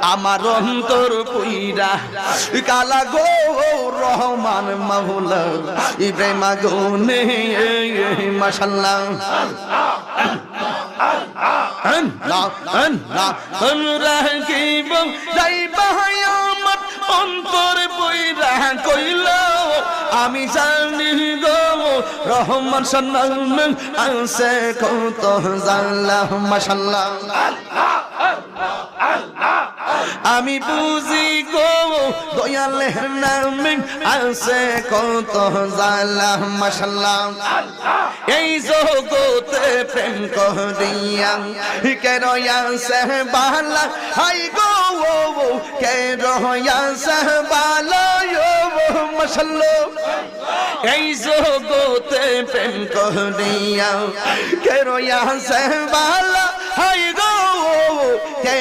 আমার অন্তর পুইরা কালা গো রহমান মাওলা ইব্রাহিম গুনে মাশাআল্লাহ রাখিব যাইবা আমার অন্তর পুইরা কইল আমি জানি গো রহমান সন্নাম আছে কত জানলা মাশাআল্লাহ আমি বুঝি গো দয়ালের নামে আছে কত জালা মাশাআল্লাহ এই জগতে প্রেম করিয়া কে রয়াছে বালা হাই গো কে রয়াছে বালা মাশাআল্লাহ এই জগতে প্রেম করিয়া কে রয়াছে বালা হাই গো কে